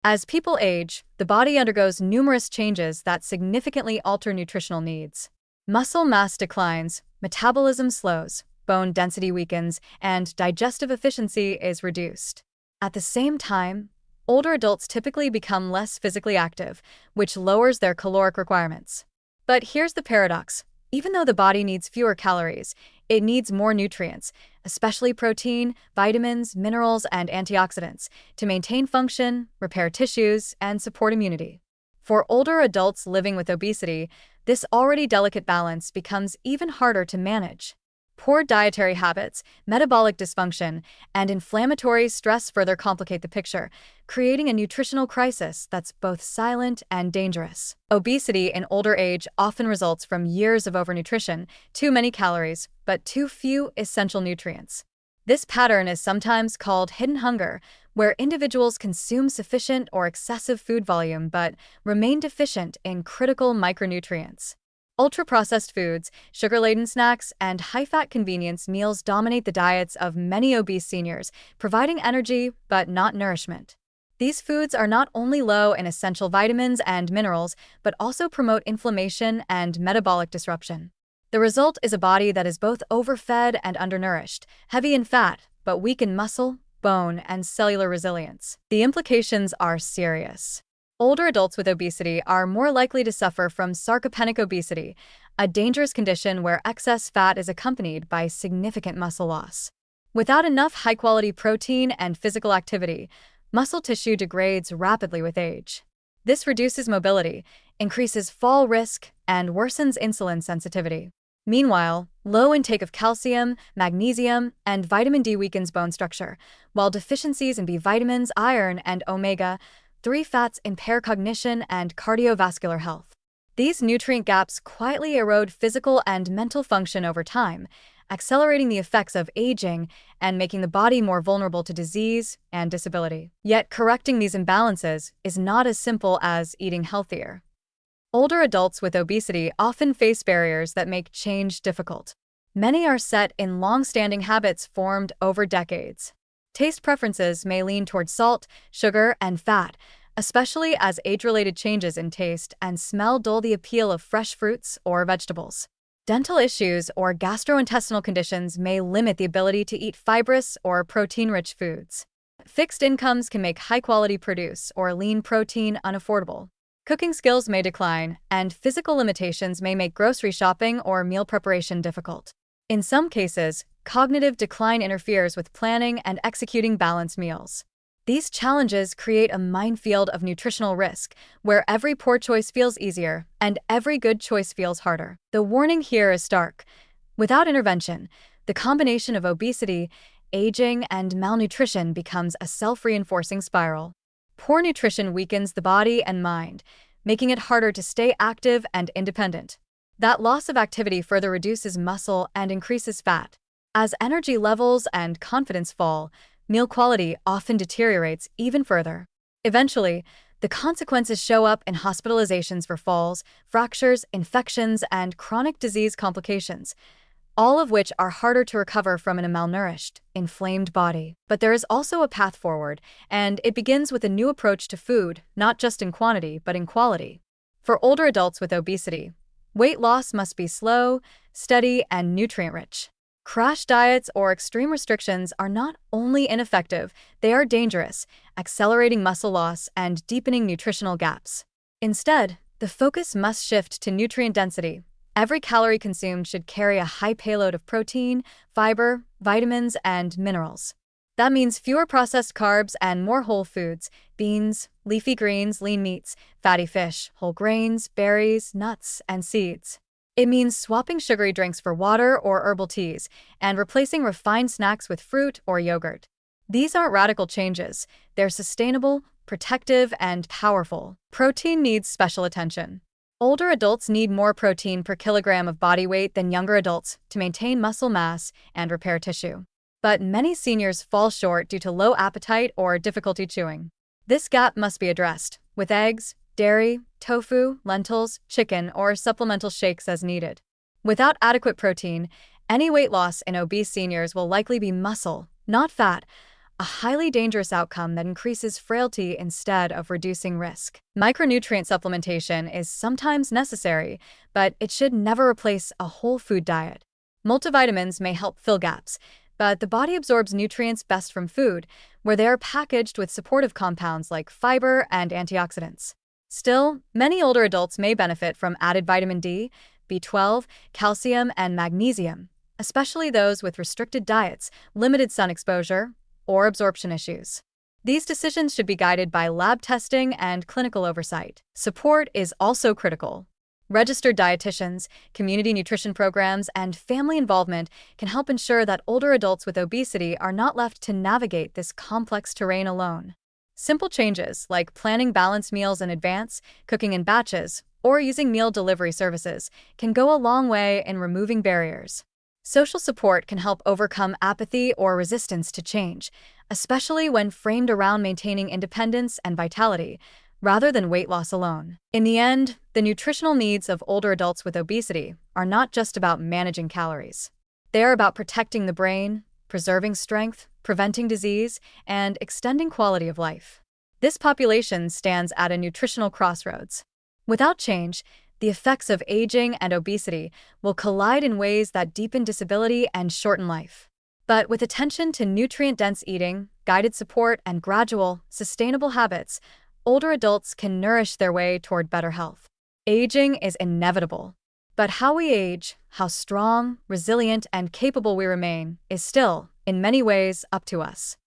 As people age, the body undergoes numerous changes that significantly alter nutritional needs. Muscle mass declines, metabolism slows, bone density weakens, and digestive efficiency is reduced. At the same time, older adults typically become less physically active, which lowers their caloric requirements. But here's the paradox. Even though the body needs fewer calories, it needs more nutrients, especially protein, vitamins, minerals, and antioxidants, to maintain function, repair tissues, and support immunity. For older adults living with obesity, this already delicate balance becomes even harder to manage. Poor dietary habits, metabolic dysfunction, and inflammatory stress further complicate the picture, creating a nutritional crisis that's both silent and dangerous. Obesity in older age often results from years of overnutrition, too many calories, but too few essential nutrients. This pattern is sometimes called hidden hunger, where individuals consume sufficient or excessive food volume but remain deficient in critical micronutrients. Ultra-processed foods, sugar-laden snacks, and high-fat convenience meals dominate the diets of many obese seniors, providing energy but not nourishment. These foods are not only low in essential vitamins and minerals, but also promote inflammation and metabolic disruption. The result is a body that is both overfed and undernourished, heavy in fat, but weak in muscle, bone, and cellular resilience. The implications are serious. Older adults with obesity are more likely to suffer from sarcopenic obesity, a dangerous condition where excess fat is accompanied by significant muscle loss. Without enough high-quality protein and physical activity, muscle tissue degrades rapidly with age. This reduces mobility, increases fall risk, and worsens insulin sensitivity. Meanwhile, low intake of calcium, magnesium, and vitamin D weakens bone structure, while deficiencies in B vitamins, iron, and omega-3 fats impair cognition and cardiovascular health. These nutrient gaps quietly erode physical and mental function over time, accelerating the effects of aging and making the body more vulnerable to disease and disability. Yet correcting these imbalances is not as simple as eating healthier. Older adults with obesity often face barriers that make change difficult. Many are set in long-standing habits formed over decades. Taste preferences may lean toward salt, sugar, and fat, especially as age-related changes in taste and smell dull the appeal of fresh fruits or vegetables. Dental issues or gastrointestinal conditions may limit the ability to eat fibrous or protein-rich foods. Fixed incomes can make high-quality produce or lean protein unaffordable. Cooking skills may decline, and physical limitations may make grocery shopping or meal preparation difficult. In some cases, cognitive decline interferes with planning and executing balanced meals. These challenges create a minefield of nutritional risk, where every poor choice feels easier and every good choice feels harder. The warning here is stark. Without intervention, the combination of obesity, aging, and malnutrition becomes a self-reinforcing spiral. Poor nutrition weakens the body and mind, making it harder to stay active and independent. That loss of activity further reduces muscle and increases fat. As energy levels and confidence fall, meal quality often deteriorates even further. Eventually, the consequences show up in hospitalizations for falls, fractures, infections, and chronic disease complications, all of which are harder to recover from in a malnourished, inflamed body. But there is also a path forward, and it begins with a new approach to food, not just in quantity, but in quality. For older adults with obesity, weight loss must be slow, steady, and nutrient-rich. Crash diets or extreme restrictions are not only ineffective, they are dangerous, accelerating muscle loss and deepening nutritional gaps. Instead, the focus must shift to nutrient density. Every calorie consumed should carry a high payload of protein, fiber, vitamins, and minerals. That means fewer processed carbs and more whole foods: beans, leafy greens, lean meats, fatty fish, whole grains, berries, nuts, and seeds. It means swapping sugary drinks for water or herbal teas and replacing refined snacks with fruit or yogurt. These aren't radical changes. They're sustainable, protective, and powerful. Protein needs special attention. Older adults need more protein per kilogram of body weight than younger adults to maintain muscle mass and repair tissue. But many seniors fall short due to low appetite or difficulty chewing. This gap must be addressed, with eggs, dairy, tofu, lentils, chicken, or supplemental shakes as needed. Without adequate protein, any weight loss in obese seniors will likely be muscle, not fat, a highly dangerous outcome that increases frailty instead of reducing risk. Micronutrient supplementation is sometimes necessary, but it should never replace a whole food diet. Multivitamins may help fill gaps, but the body absorbs nutrients best from food, where they are packaged with supportive compounds like fiber and antioxidants. Still, many older adults may benefit from added vitamin D, B12, calcium, and magnesium, especially those with restricted diets, limited sun exposure, or absorption issues. These decisions should be guided by lab testing and clinical oversight. Support is also critical. Registered dietitians, community nutrition programs, and family involvement can help ensure that older adults with obesity are not left to navigate this complex terrain alone. Simple changes like planning balanced meals in advance, cooking in batches, or using meal delivery services can go a long way in removing barriers. Social support can help overcome apathy or resistance to change, especially when framed around maintaining independence and vitality, rather than weight loss alone. In the end, the nutritional needs of older adults with obesity are not just about managing calories. They are about protecting the brain, preserving strength, preventing disease, and extending quality of life. This population stands at a nutritional crossroads. Without change, the effects of aging and obesity will collide in ways that deepen disability and shorten life. But with attention to nutrient-dense eating, guided support, and gradual, sustainable habits, older adults can nourish their way toward better health. Aging is inevitable, but how we age, how strong, resilient, and capable we remain, is still, in many ways, up to us.